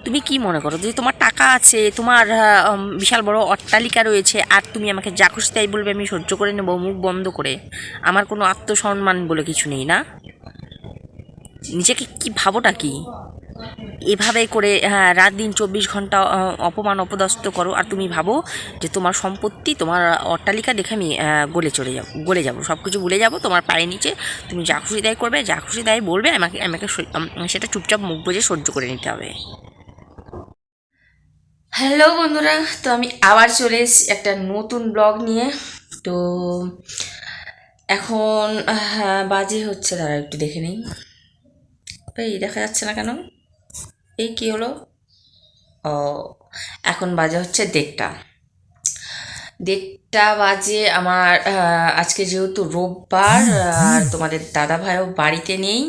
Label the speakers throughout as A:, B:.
A: তুমি কি মনে করো যে তোমার টাকা আছে, তোমার বিশাল বড় অট্টালিকা রয়েছে, আর তুমি আমাকে যা খুশি তাই বলবে আমি সহ্য করে নেবো মুখ বন্ধ করে? আমার কোনো আত্মসম্মান বলে কিছু নেই না? নিজেকে কি ভাবোটা কি? এভাবে করে হ্যাঁ রাত দিন 24 ঘন্টা অপমান অপদস্থ করো, আর তুমি ভাবো যে তোমার সম্পত্তি, তোমার অট্টালিকা দেখে আমি গলে যাবো, সব কিছু ভুলে যাবো তোমার পায়ের নিচে। তুমি যা খুশি তাই করবে, যা খুশি তাই বলবে, আমাকে আমাকে সেটা চুপচাপ মুখ বুজে সহ্য করে নিতে হবে। হ্যালো বন্ধুরা, তো আমি আবার চলে এসেছি একটা নতুন ব্লগ নিয়ে। তো এখন বাজে হচ্ছে, দাঁড়া একটু দেখে নিই। এই দেখা যাচ্ছে না কেন? এই কি হলো? ও, এখন বাজে হচ্ছে 1:30 বাজে আমার। আজকে যেহেতু রোববার, আর তোমাদের দাদাভাইও বাড়িতে নেই,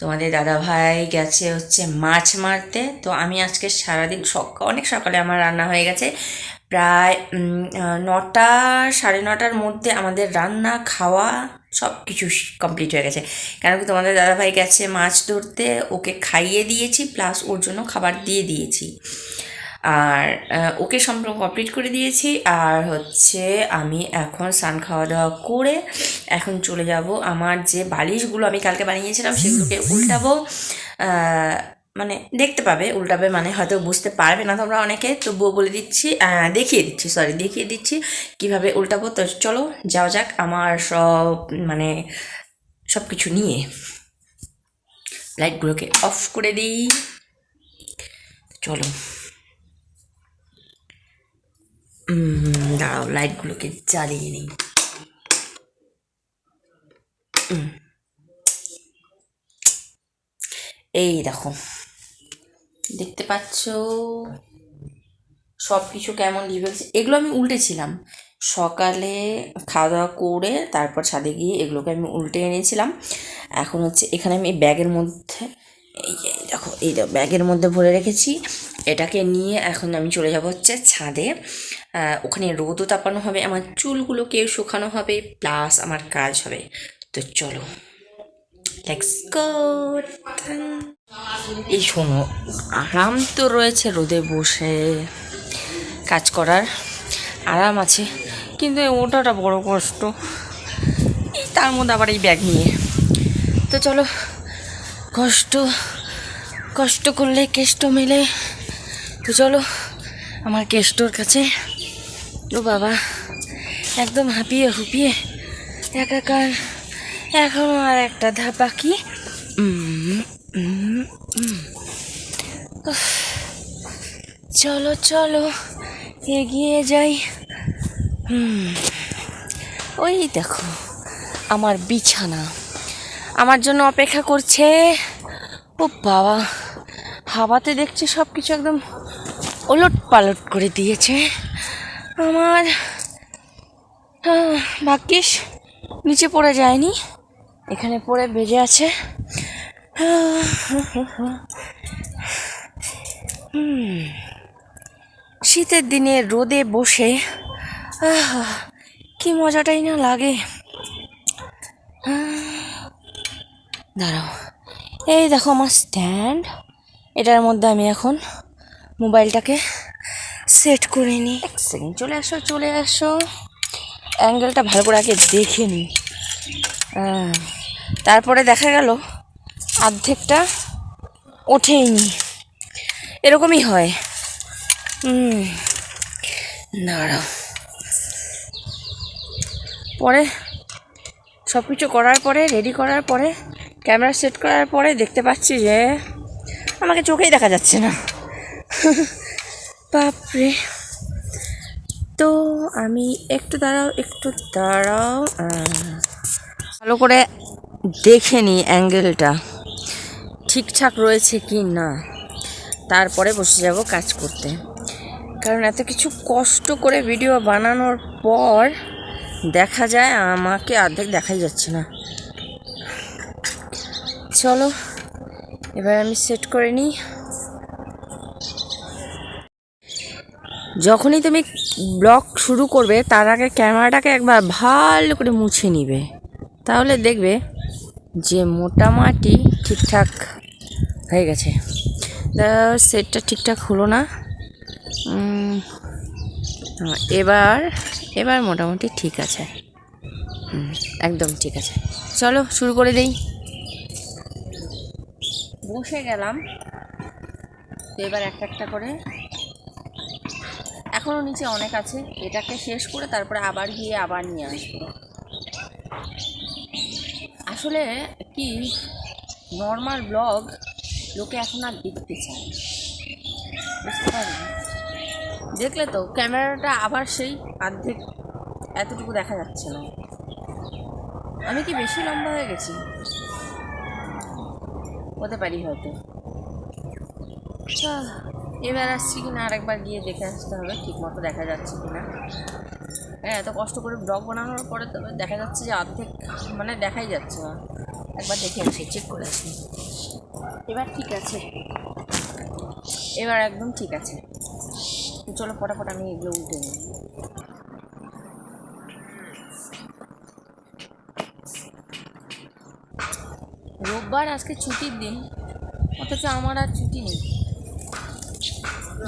A: তোমাদের দাদাভাই গেছে হচ্ছে মাছ মারতে। তো আমি আজকে সারাদিন অনেক সকালে আমার রান্না হয়ে গেছে, প্রায় 9টা 9:30টার মধ্যে আমাদের রান্না খাওয়া সব কিছু কমপ্লিট হয়ে গেছে। কেন কি তোমাদের দাদাভাই গেছে মাছ ধরতে, ওকে খাইয়ে দিয়েছি, প্লাস ওর জন্য খাবার দিয়ে দিয়েছি, আর ওকে সম্পূর্ণ কমপ্লিট করে দিয়েছি। আর হচ্ছে আমি এখন স্নান খাওয়া দাওয়া করে এখন চলে যাব আমার যে বালিশগুলো আমি কালকে বানিয়েছিলাম সেগুলোকে উল্টাবো। মানে দেখতে পাবে উল্টাবে, মানে হয়তো বুঝতে পারবে না তোমরা অনেকে, তবুও বলে দিচ্ছি, দেখিয়ে দিচ্ছি কীভাবে উল্টাবো। তো চলো যাওয়া যাক আমার মানে সব কিছু নিয়ে। লাইটগুলোকে অফ করে দিই, চলো। দাঁড়াও, লাইটগুলোকে জ্বালিয়ে নিই। এই দেখো, দেখতে পাচ্ছ সব কিছু কেমন লিভে গেছে। এগুলো আমি উল্টেছিলাম সকালে খাওয়া দাওয়া করে, তারপর ছাদে গিয়ে এগুলোকে আমি উল্টে এনেছিলাম। এখন হচ্ছে এখানে আমি ব্যাগের মধ্যে, এই যে দেখো, এই ব্যাগের মধ্যে ভরে রেখেছি। এটাকে নিয়ে এখন আমি চলে যাব হচ্ছে ছাদে। ওখানে রোদও তাপানো হবে, আমার চুলগুলোকেও শুকানো হবে, প্লাস আমার কাজ হবে। তো চলো, লেটস গো। এই শোনো, আরাম তো রয়েছে রোদে বসে কাজ করার, আরাম আছে, কিন্তু ওটাটা বড় কষ্ট, তার মধ্যে আবার এই ব্যাগ নিয়ে। তো চলো, কষ্ট করলে কেষ্ট মেলে। তো চলো আমার কেষ্টর কাছে। ও বাবা, একদম হাঁপিয়ে হুপিয়ে একাকার, এখনো আর একটা ধাপ বাকি। চলো চলো এগিয়ে যাই। ওই দেখো আমার বিছানা আমার জন্য অপেক্ষা করছে। ও বাবা, হাওয়াতে দেখছি সব কিছু একদম ওলট পালট করে দিয়েছে আমার। ভাগ্যিস নিচে পড়ে যায়নি, এখানে পড়ে বেজে আছে। শীতের দিনে রোদে বসে কি মজাটাই না লাগে। দাঁড়াও, এই দেখো আমার স্ট্যান্ড, এটার মধ্যে আমি এখন মোবাইলটাকে সেট করে নিই। এক সেকেন্ড, চলে আসো, অ্যাঙ্গেলটা ভালো করে আগে দেখে নিই। তারপরে দেখা গেল অর্ধেকটা ওঠেইনি, এরকমই হয়। দাঁড়াও, পরে সব কিছু করার পরে, রেডি করার পরে, ক্যামেরা সেট করার পরে দেখতে পাচ্ছি যে আমাকে চোখেই দেখা যাচ্ছে না। বাপরে। তো আমি একটু দাঁড়াও, ভালো করে দেখে নিই অ্যাঙ্গেলটা ঠিকঠাক রয়েছে কি না, তারপরে বসে যাব কাজ করতে। কারণ এত কিছু কষ্ট করে ভিডিও বানানোর পর দেখা যায় আমাকে অর্ধেক দেখাই যাচ্ছে না। চলো এবার আমি সেট করে নিই। যখনই তুমি ব্লগ শুরু করবে তার আগে ক্যামেরাটাকে একবার ভালো করে মুছে নিবে, তাহলে দেখবে যে মোটামুটি ঠিকঠাক হয়ে গেছে। সেটটা ঠিকঠাক হলো না। এবার এবার মোটামুটি ঠিক আছে। একদম ঠিক আছে। চলো শুরু করে দেই। বসে গেলাম। তো এবার একটা একটা করে, এখনও নিচে অনেক আছে, এটাকে শেষ করে তারপরে আবার গিয়ে আবার নিয়ে আসবো। আসলে কি, নর্মাল ব্লগ লোকে এখন আর দেখতে চায়, বুঝতে পারবে? দেখলে তো ক্যামেরাটা আবার সেই অর্ধেক, এতটুকু দেখা যাচ্ছে না। আমি কি বেশি লম্বা হয়ে গেছি? হতে পারি হয়তো। এবার আসছি কিনা আরেকবার গিয়ে দেখে আসতে হবে ঠিক মতো দেখা যাচ্ছে কিনা। হ্যাঁ, এত কষ্ট করে ব্লগ বানানোর পরে তবে দেখা যাচ্ছে যে অর্ধেক মানে দেখাই যাচ্ছে না। একবার দেখে আসি, চেক করে আসি। এবার ঠিক আছে, এবার একদম ঠিক আছে। চলো ফটাফট আমি এগুলো উল্টে নিই। রোববার আজকে ছুটির দিন, অথচ আমার আর ছুটি নেই।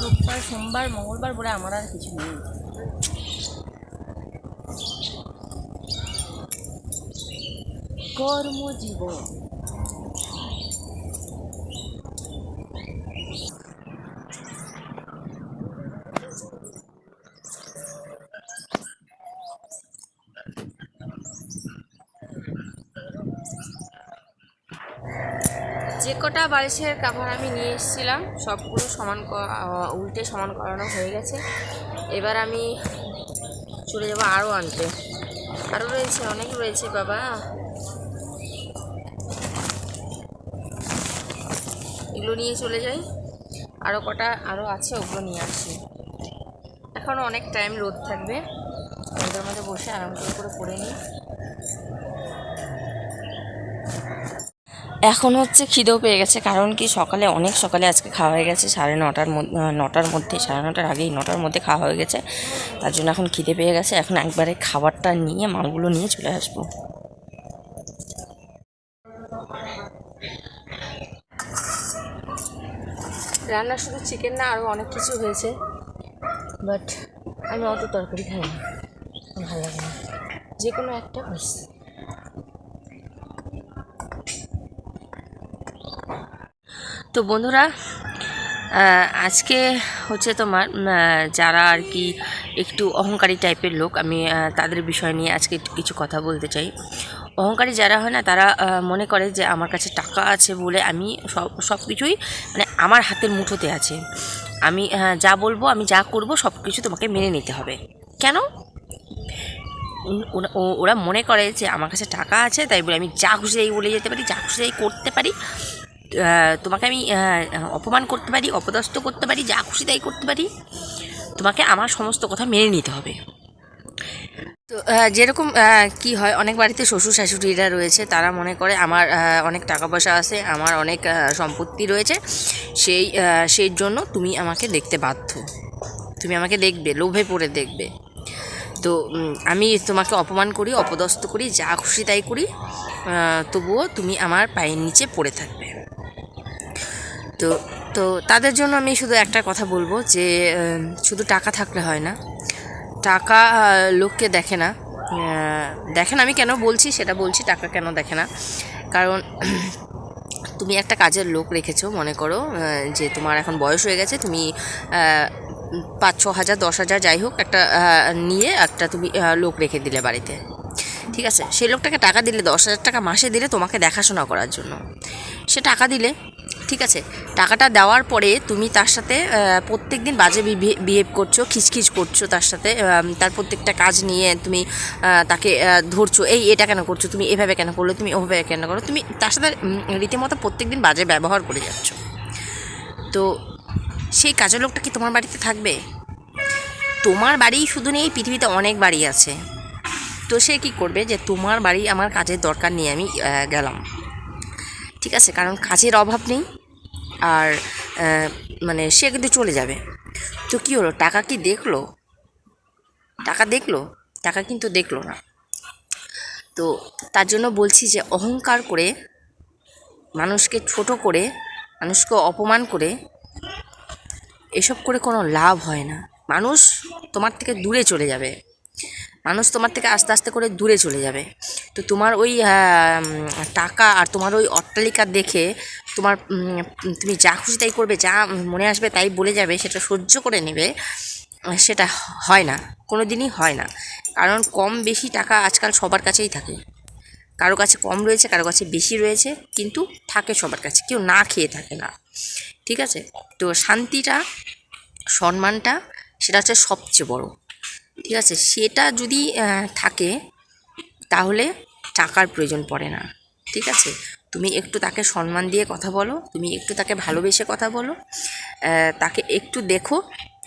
A: রোববার, সোমবার, মঙ্গলবার বলে আমার আর কিছু নেই। কর্মজীবন। যে কটা বালিশের কাভার আমি নিয়ে এসেছিলাম সবগুলো উল্টে সমান করানো হয়ে গেছে। এবার আমি চলে যাবো আরও আনতে। আরও রয়েছে, অনেক রয়েছে বাবা। এগুলো নিয়ে চলে যাই। আরও কটা আরও আছে, ওগুলো নিয়ে আসি। এখনও অনেক টাইম রোদ থাকবে, রোদের মধ্যে বসে আরাম করে পড়ে নিই। এখন হচ্ছে খিদেও পেয়ে গেছে, কারণ কি সকালে অনেক সকালে আজকে খাওয়া হয়ে গেছে, 9:30 মধ্যে, 9:30 আগেই 9টার মধ্যে খাওয়া হয়ে গেছে। তার জন্য এখন খিদে পেয়ে গেছে। এখন একবারে খাবারটা নিয়ে, মালগুলো নিয়ে চলে আসবো। রান্না শুধু চিকেন না, আরও অনেক কিছু হয়েছে, বাট আমি অত তরকারি খাই না, ভালো লাগে না, যে কোনো একটা বেশ। তো বন্ধুরা, আজকে হচ্ছে তোমার যারা আর কি একটু অহংকারী টাইপের লোক, আমি তাদের বিষয় নিয়ে আজকে একটু কিছু কথা বলতে চাই। অহংকারী যারা হয় না, তারা মনে করে যে আমার কাছে টাকা আছে বলে আমি সব কিছুই মানে আমার হাতের মুঠোতে আছে, আমি যা বলবো, আমি যা করব সব কিছু তোমাকে মেনে নিতে হবে। কেন? ওরা মনে করে যে আমার কাছে টাকা আছে তাই বলে আমি যা খুশি তাই বলে যেতে পারি, যা খুশি তাই করতে পারি, তোমাকে আমি অপমান করতে পারি, অপদস্থ করতে পারি, যা খুশি তাই করতে পারি, তোমাকে আমার সমস্ত কথা মেনে নিতে হবে। তো যেরকম কি হয়, অনেক বাড়িতে শ্বশুর শাশুড়িরা রয়েছে, তারা মনে করে আমার অনেক টাকা পয়সা আছে, আমার অনেক সম্পত্তি রয়েছে, সেই জন্য তুমি আমাকে দেখতে বাধ্য, তুমি আমাকে দেখবে, লোভে পড়ে দেখবে। তো আমি তোমাকে অপমান করি, অপদস্থ করি, যা খুশি তাই করি, তবুও তুমি আমার পায়ের নিচে পড়ে থাকবে। তো তো তাদের জন্য আমি শুধু একটা কথা বলবো যে শুধু টাকা থাকলে হয় না, টাকা লোককে দেখে না। আমি কেন বলছি সেটা বলছি, টাকা কেন দেখে না, কারণ তুমি একটা কাজের লোক রেখেছো, মনে করো যে তোমার এখন বয়স হয়ে গেছে, তুমি 5-6 হাজার 10,000 যাই হোক একটা নিয়ে একটা তুমি লোক রেখে দিলে বাড়িতে, ঠিক আছে? সেই লোকটাকে টাকা দিলে, 10,000 টাকা মাসে দিলে তোমাকে দেখাশোনা করার জন্য, সে টাকা দিলে, ঠিক আছে? টাকাটা দেওয়ার পরে তুমি তার সাথে প্রত্যেক দিন বাজে বিহেভ করছো, খিচখিচ করছো তার সাথে, তার প্রত্যেকটা কাজ নিয়ে তুমি তাকে ধরছো, এটা কেন করছো, তুমি এভাবে কেন করলে, তুমি ওভাবে কেন করো, তুমি তার সাথে রীতিমতো প্রত্যেক দিন বাজে ব্যবহার করে যাচ্ছ। তো সেই কাজের লোকটা কি তোমার বাড়িতে থাকবে? তোমার বাড়ি শুধু নেই, পৃথিবীতে অনেক বাড়ি আছে। তো সে কী করবে যে তোমার বাড়ি আমার কাজের দরকার নিয়ে আমি গেলাম, ঠিক আছে, কারণ কাজের অভাব নেই, আর মানে সে কিন্তু চলে যাবে। তো কী হলো, টাকা কি দেখলো? টাকা দেখলো? টাকা কিন্তু দেখলো না। তো তার জন্য বলছি যে অহংকার করে, মানুষকে ছোট করে, মানুষকে অপমান করে এসব করে কোনো লাভ হয় না। মানুষ তোমার থেকে দূরে চলে যাবে, মানুষ তোমার থেকে আস্তে আস্তে করে দূরে চলে যাবে। তো তোমার ওই টাকা আর তোমার ওই অট্টালিকা দেখে তোমার তুমি যা খুশি তাই করবে, যা মনে আসবে তাই বলে যাবে, সেটা সহ্য করে নেবে, সেটা হয় না, কোনো দিনই হয় না। কারণ কম বেশি টাকা আজকাল সবার কাছেই থাকে, কারো কাছে কম রয়েছে, কারো কাছে বেশি রয়েছে, কিন্তু থাকে সবার কাছে, কেউ না খেয়ে থাকে না। ঠিক আছে? তো শান্তিটা, সম্মানটা, সেটা হচ্ছে সবচেয়ে বড়। ঠিক আছে? সেটা যদি থাকে তাহলে টাকার প্রয়োজন পড়ে না। ঠিক আছে? তুমি একটু তাকে সম্মান দিয়ে কথা বলো, তুমি একটু তাকে ভালোবেসে কথা বলো, তাকে একটু দেখো,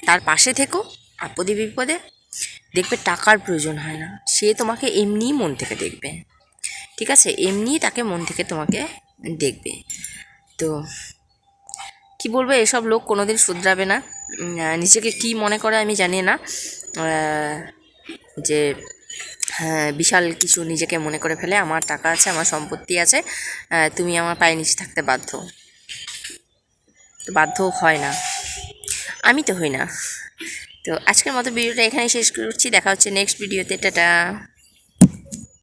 A: তার পাশে থেকো আপদে বিপদে, দেখবে টাকার প্রয়োজন হয় না, সে তোমাকে এমনিই মন থেকে দেখবে। ঠিক আছে? এমনিই তাকে মন থেকে তোমাকে দেখবে। তো কি বলবো, এসব লোক কোনোদিন শুধরাবে না। নিজেকে কি মনে করে আমি জানি না, যে হ্যাঁ বিশাল কিছু নিজেকে মনে করে ফেলে, আমার টাকা আছে, আমার সম্পত্তি আছে, তুমি আমার পায়ে নিচে থাকতে বাধ্য। তো বাধ্য হয় না, আমি তো হই না। তো আজকের মতো ভিডিওটা এখানে শেষ করছি, দেখা হচ্ছে নেক্সট ভিডিওতে, টাটা।